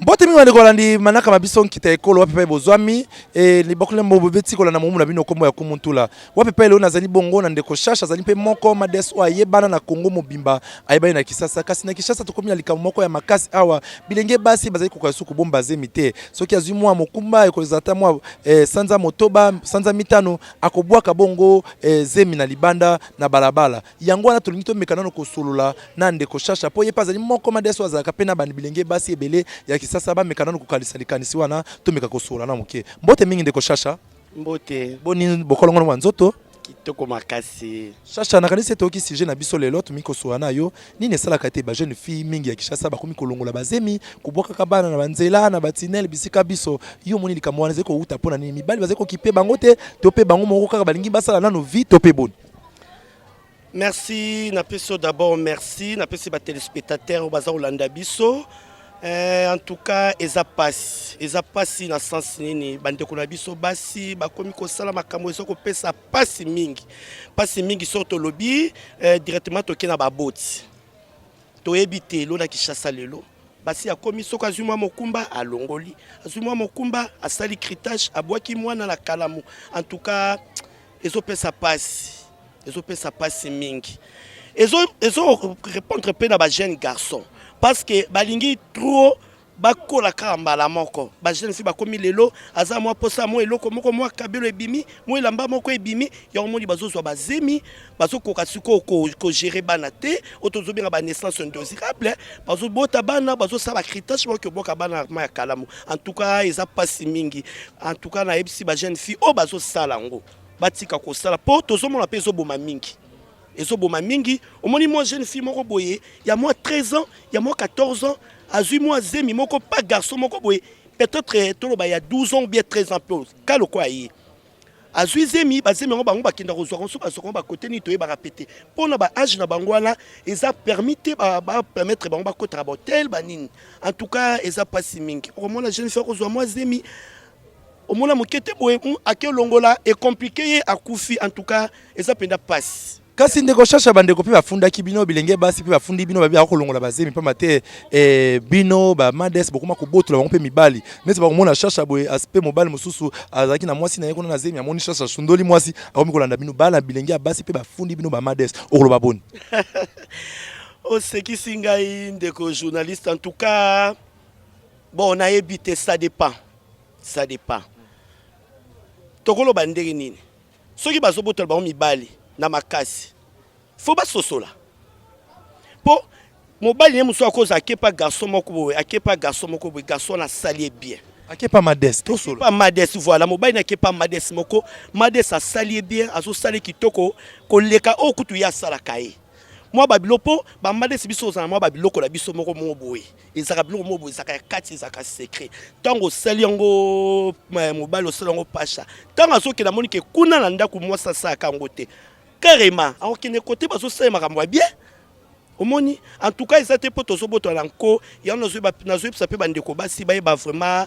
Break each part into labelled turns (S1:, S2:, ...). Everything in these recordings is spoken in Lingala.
S1: Mbote mi wane kolandi manaka mabiso nkita ekolo wapi pa bozwami li bokole mbo beti kola na mumu na bino kombo ya kumuntula wapi pa leo nazali bongo na ndeko shasha zali pe moko mades wa yebana na Kongo mobimba ayebani na Kisasa kasi na Kisasa tokomi na likambo moko ya makasi awa bilenge basi bazali kokasu kubomba zemite soki azwi mwa mokumba ekozata mwa sanza motoba sanza mitano akobwaka bongo zemi na libanda na balabala yango wana tolingi to mekana ko solula na ndeko shasha po yepa zali moko mades wa zaka pena bani bilenge basi ebele ya Kisasa ba mekana ko kalisa likanisi wana to meka ko sola na moke mbote mingi ndeko shasha
S2: mbote
S1: boni bokolongo na nzoto
S2: kitoko makasi
S1: shasha na kanisi toki sujet na biso lelo to miko sola na yo nini sala kate ba jeune fille mingi ya Kishasa ba komi kolongola bazemi kubwaka kabana na banzela na batinel bisika biso yo moni likamwana zeko uta pona nini mibali bazeko kipe bango te to pe bango moko kaka balingi basala nano vie to pe boni.
S2: Merci, d'abord merci, napesi ba téléspectateurs au bazar Olanda biso. En tout cas, eza pasi na sens nini bandeko na biso basi bakomi ko sala makambo ezoko pesa pasi mingi sorto lobby directement toke na baboti. To ebite lo na Kishasa lelo. Basi akomi soko azuma mokumba alongoli. Azuma mokumba asali critage abwaki mwana na kalamu. En tout cas, ezo pesa pasi mingi. Ezo répondre pe na ba jeune garçon. Parce que balingi trop bakola kambala moko ba jeune fi bakomi lelo aza mwa posa mo eloko moko mwa kabelo ebimi mo elamba moko ebimi ya omoni bazozwa bazemi bazokoka siko ko gérer bana te otozobenga ba naissance indésirable bazobota bana bazosala critage moko boka bana ma ya kalamu en tout cas eza pasi mingi en tout cas na ebisi ba jeune fi o bazosala ngo batika ko sala po tozomona pe ezoboma mingi. Ezoboma mingi, omoni moi jeune fille moko boye, il y a moi 13 ans, il y a moi 14 ans, azui moi zemi moko pas garçon moko boye, peut-être toloba il y a 12 ans ou bien 13 ans plus. Kalo kwa yi. Azui zemi, bazemi ngo bango bakenda kozwa konso basoko ba côté ni toye ba répéter. Pona ba âge na bango wana, eza permettre ba permettre bango ba kotra hotel banini. En tout cas, eza pas si mingi. Omona jeune fille kozwa moi zemi omona mokete boye akelongola est compliqué à kufi en tout cas, eza penda passe.
S1: Kasi ndeko shasha bandeko pe bafunda kibino bilenge basi pe bafundi bino babia kolongola bazemi pa mate bino ba mades bokuma ko botola bango pe mibali neti bakomona shasha boye aspect mobile mususu azaki na mwasi na yeko na zemi amoni shasha shundoli mwasi akomi kolanda bino bala bilenge basi pe bafundi bino ba mades okoloba boni.
S2: O seki singai ndeko journaliste en tout cas bon on a évité ça dépend tokolo bandeki nini soki bazobotola bango mibali na makasi faut ba sosola po mobali ne muso akoza akepa garçon moko boye garçon na sali bien
S1: akepa modeste to solo
S2: pas modeste voilà mobali na akepa modeste moko modeste a sali bien azo sali kitoko koleka okutu ya sala kai moi babilopo ba modeste biso za moi babiloko la biso moko boye ezaka biloko moko boye ezaka kati ezaka secret tango sali yango mobali osala yango pasha tango azoke na moni ke kuna na ndako moi sasa kango te carrément alors qu'il ne côté pas ça makambo bien omoni en tout cas ils étaient pas tous boto lanko ya nazo ça peut bandeko basi ba vraiment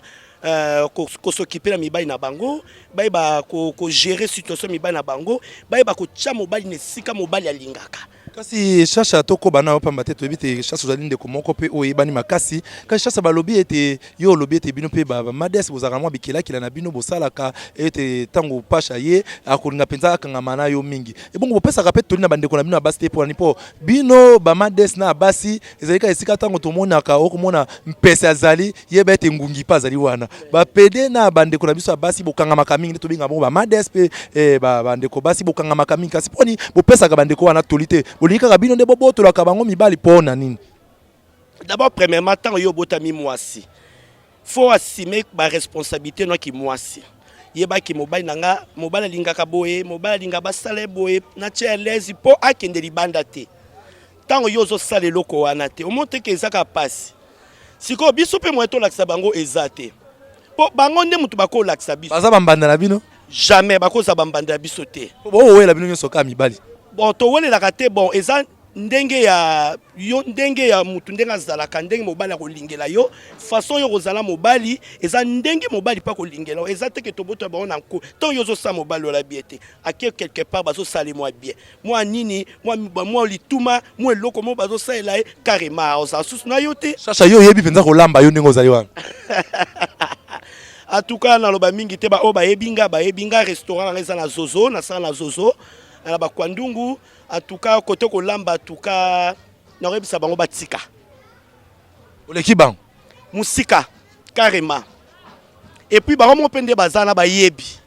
S2: ko s'occuper na mibali na bango ba ko gérer situation mibali na bango ba ko tcha mobali ne sika mobali alingaka.
S1: Kasi shasha toko bana opamba te tobite shasha zali ndeko moko pe oyebani makasi kasi shasha balobi ete yo lobi ete bino pe ba mades bozaka mwa bikela kila na bino bosalaka ete tango pasha ye akolinga penza akanga na yo mingi ebongo bopesa ka pe tolina bandeko na bino abasi te po nipo bino ba mades na abasi ezalika esika tango tomona ka okomona mpesa azali yeba ete ngungi pa azali wana ba pede na bandeko na biso abasi bokanga makamingi to binga ba mades pe ba bandeko basi bokanga makamingi kasi poni bopesa ka bandeko wana tolite bolika kabino de boboto la kabango mibali pona nini.
S2: D'abord premièrement tant yo botami mwasi. Faut assumer ba responsabilité no ki mwasi. Yeba ki mobali nanga mobali linga kaboye mobali linga basale boye na chelezi po akende libanda te. Tant yo zo sale loko wana te. O monte ke ezaka passe. Siko biso pe mweto lakisa bango ezate. Po bango nde mutu bako lakisa biso.
S1: Baza bambanda na bino?
S2: Jamais bako za bambanda biso te.
S1: Bo we la bino nyoso ka mibali.
S2: Bon, to wele la kate bon, eza ndenge ya yo ndenge ya mutu ndenge azalaka ndenge mobali akolingela yo façon yo kozala mobali eza ndenge mobali pa kolingela eza te ke toboto ba ona nko to yo zo sa mobali ola bien te ake quelque part bazo sale moi bien moi nini moi lituma moi eloko mo bazo sala carrément oza susu na yo te
S1: Chacha yo yebi penza kolamba yo ndenge ozali wana.
S2: En tout cas na loba mingi te ba o ba yebinga restaurant eza na Zozo na sala na Zozo na ba Kwandungu. En tout cas, côté Kolamba, en tout cas, nous avons bango batika.
S1: Oleki bang.
S2: Musika, carrément. Et puis, bango pende bazana ba yebi.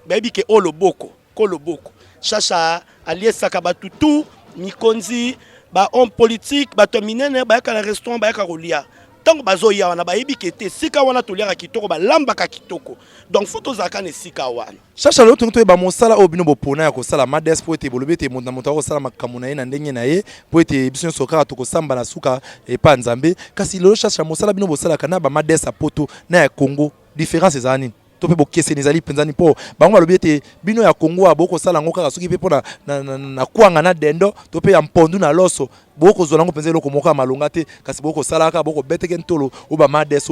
S2: Bayebi ke oloboko, koloboko. Chacha, alié sakabatutu, mikonzi, ba homme politique, ba tominene, ba yaka na restaurant, ba yaka rolia. Tant bazo ya wana ba yebi ke te sika wana toliaka kitoko ba lamba ka kitoko. Donc photo zaka ne sika wana.
S1: Chacha lo tonto ba mosala obino bopona ya kosala mades po ete bolobete monta monta ko sala makamuna na ndenge na ye po ete biso soka to kosamba na suka e pa nzambe kasi lo chacha mosala bino bosala kana ba mades a poto na ya Congo différence ezani to pe bokese nezali penzani po bango balobete bino ya Congo aboko sala ngo kaka soki pe pona na kwanga na dendo to pe ya mpondu na loso boko zola ngo penza eloko moko malonga te kasi boko salaka boko beteke ntolo o ba mades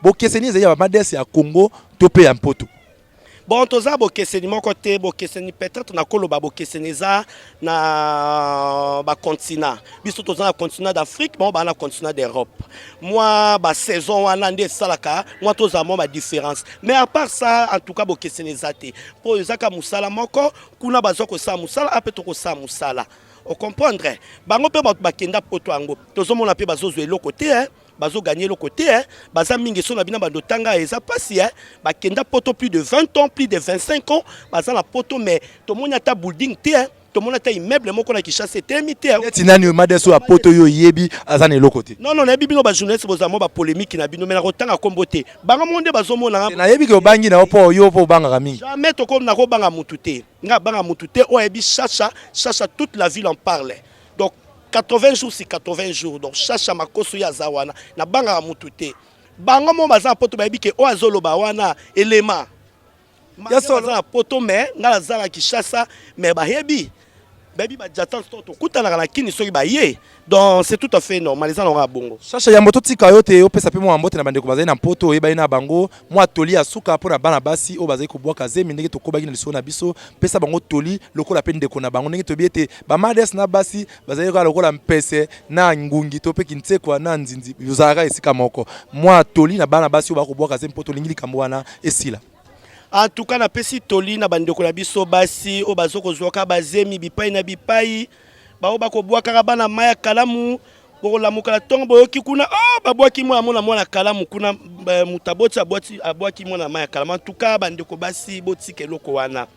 S1: bokese ni ezali ba mades ya Congo to pe ya mpoto.
S2: Bon, toza bokeseni moko te bokeseni peut-être na koloba bokeseni za na ba continent. Biso toza na continent d'Afrique, bon ba na continent d'Europe. Moi ba saison wana nde salaka, moi toza mo ba différence. Mais à part ça, en tout cas bokeseni za te. Po ezaka musala moko, kuna bazoko sa musala, apeto ko sa musala. On comprendre. Bango pe ba kenda poto ango. Tozo mona pe bazozo eloko te hein. Bazo gagner le côté hein baza mingi so na bina bando tanga eza pasi hein bakenda poto plus de 20 ans plus de 25 ans baza na poto mais to mona ta building te hein to mona ta immeuble moko na Kinshasa te mité hein
S1: tinani madeso a poto yo yebi azana eloko te
S2: non na bibino ba journaliste boza mo ba polémique na bino mais na kotanga kombote banga monde bazo mona
S1: na yebi ke obangi na opo yo po banga mingi
S2: jamais to comme na ko banga mutu te nga banga mutu te o yebi chacha toute la ville en parle donc 80 jours c'est 80 jours donc chacha makoso ya zawana na banga mutute banga mo baza poto ba bike o azolo ba wana elema ya sola poto me ngala zala ki chacha me ba hebi baby ba jatan to kutana na kini soki ba ye donc c'est tout à fait normal les gens bongo
S1: chacha ya moto tika yote opesa pe mo mbote na bande ko bazali na poto eba ina bango mo toli asuka pona bana basi o bazali ko bwaka zemi ndenge to kobaki na liso na biso pesa bango toli lokola pe ndeko na bango ndenge to biete ba mades na basi bazali ko lokola mpese na ngungi to pe kintekwa na nzinzi yuzaka esika moko mo toli na bana basi o ba ko bwaka zemi poto lingili kambo wana esila.
S2: En tout cas na pesi toli na bandeko na biso basi o bazoko zoka bazemi bipai na bipai ba o bako bwaka bana maya kalamu boko la mukala tongo yoki kuna babwaki mwana kalamu kuna mutaboti abwaki mwana maya kalamu. En tout cas bandeko basi botike loko wana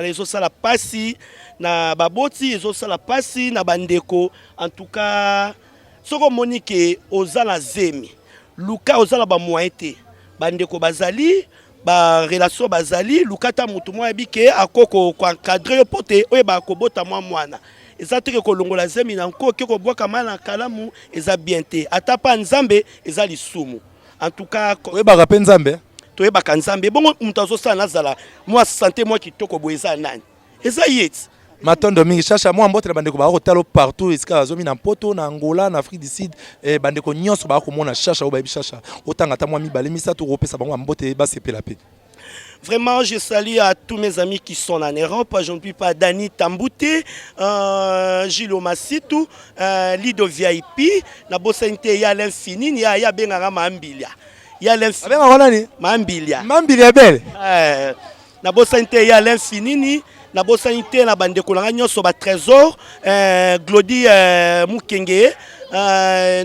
S2: ezo sala pasi na baboti ezo sala pasi na bandeko. En tout cas soko monike ozala zemi luka ozala ba moite bandeko bazali ba relation bazali lukata mutu mwa bike akoko ko encadrer yo pote oye ba ko bota mwana eza teke ko longola zemi na nko ke ko bwaka mana kalamu eza bien te atapa nzambe eza lisumu. En tout cas
S1: oye ba ka nzambe
S2: to ye ba nzambe bongo mutu azosa nazala mwa santé mwa kitoko boeza nani eza yet
S1: matondo mingi chacha mo mbote na bandeko ba ko talo partout iska azomi na poto na Angola na Afrique du Sud bandeko nyonso ba ko mona chacha o ba bi chacha otanga ta mwa mibale misato ko pesa bango mbote ba sepela pe.
S2: Vraiment, je salue à tous mes amis qui sont en Europe. Je ne puis pas Dani Tambouté, Gilles Omassitou, Lido VIP, Nabosente, il y a l'infini, il y a Bengara Mambilia. Il y a l'infini. Mambilia.
S1: Mambilia belle.
S2: Nabosente, il y a l'infini. Nabosente, na bande kolanga so ba trésor, Glody Mukenge.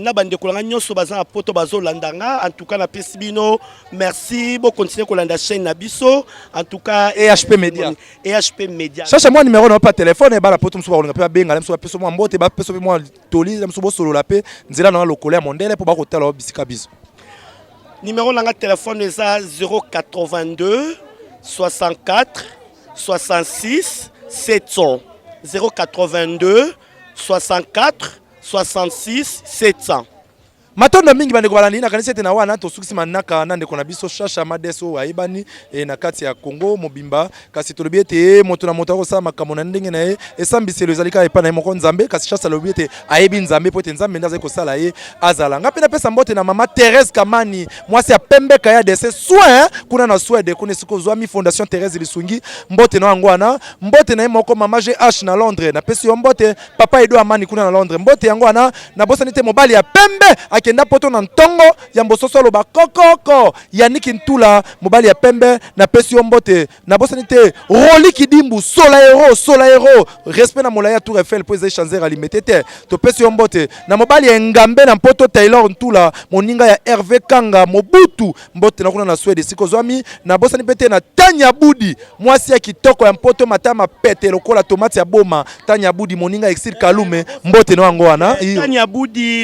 S2: Na bande kolanga nyonso baza na poto bazo landanga. En tout cas na pesibino merci bo continuer kolanda chaîne na biso. En tout cas
S1: EHP Media chacha moi numéro na pas téléphone e ba la poto mso ba kolanga pe benga la mso ba peso mo mbote ba peso pe mo toli la mso bo solo la pe nzela na lokola mondele po ba kotala bisika biso.
S2: Numéro na téléphone eza 082 64 66 700 082 64 66 700.
S1: Matondo mingi bandeko balandi na kanisa tena wana to sukisi manaka na ndeko na biso shasha madeso ayebani na kati ya Congo mobimba kasi tolobi ete moto na moto akosala makambo na ndenge na ye esambiselo ezalika epa na ye moko nzambe kasi shasha lobi ete ayebi nzambe po ete nzambe ndaza kosala ye azala nga pena pesa mbote na mama Thérèse Kamani mwasi ya pembe kaya dese soin kuna na Suède kuna siko zwami fondation Thérèse Lisungi mbote na yango wana mbote na ye moko mama GH na Londres na pesi yo mbote papa Edo Amani kuna na Londres mbote yango wana na bosani te mobali ya pembe akenda poto na ntongo ya mbososo loba kokoko Yannick Ntula mobali ya pembe na pesi yo mbote na bosani te Roli Kidimbu sola hero respect na molaya Tour Eiffel po ezai chanzer alimete te to pesi yo mbote na mobali ya ngambe na poto Taylor Ntula moninga ya Hervé Kanga Mobutu mbote na kuna na Suède siko zwami na bosani pete na Tanya Budi mwasi ya kitoko ya mpoto matama pete lokola tomate ya boma Tanya Budi moninga Exil Kalume mbote no yango wana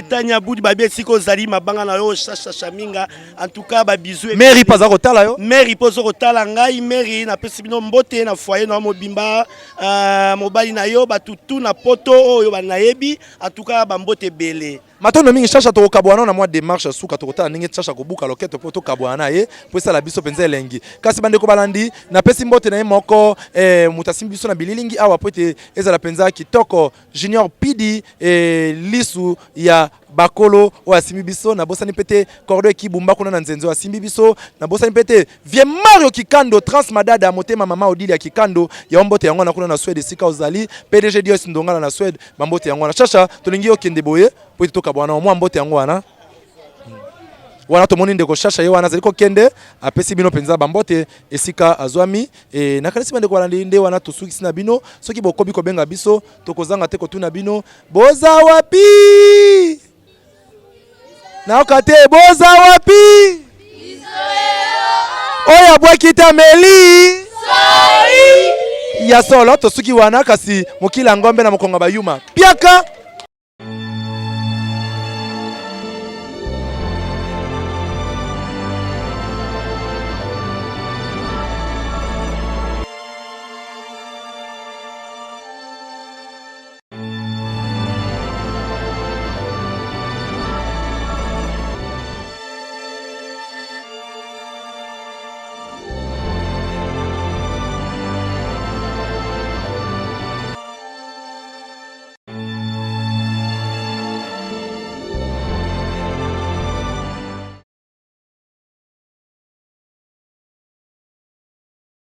S2: Tanya Budi babi siko zali mabanga na yo shasha minga en tout cas ba bisou
S1: Mary paza kotala yo
S2: Mary pozo kotala ngai Mary na pesi bino mbote na foyer na mobimba mobali na yo batutu na poto oyo banayebi en tout cas ba mbote belé
S1: Matondo mingi shasha to kabwana na mwa démarche suka to kotala ninge shasha kobuka loketo poto kabwana ye po sala biso penza elengi kasi bandeko balandi na pesi mbote na ye moko mutasimbi biso na bililingi awa po ete ezala penza kitoko Junior Pidi lisu ya bakolo o asimi biso na bosani pete cordo ekibumba kuna na nzenzo asimi biso na bosani pete vie Mario Kikando transmadada motema mama Odili ya Kikando ya mbote yango na kuna na Suède sika ozali PDG Dios Ndongala na Suède bambote yango na shasha tolingi yo kende boye po ete toka bwana mwa mbote yango wana wana to moni ndeko shasha ye wana zaliko kende apesi bino penza bambote esika azwami na kanisi bandeko balandi nde wana tosukisi na bino soki bokobi kobenga biso tokozanga te kotuna bino boza wapi na okate boza wapi oya bwakita meli ya solo tosuki wana kasi mokila ngombe na mokonga bayuma piaka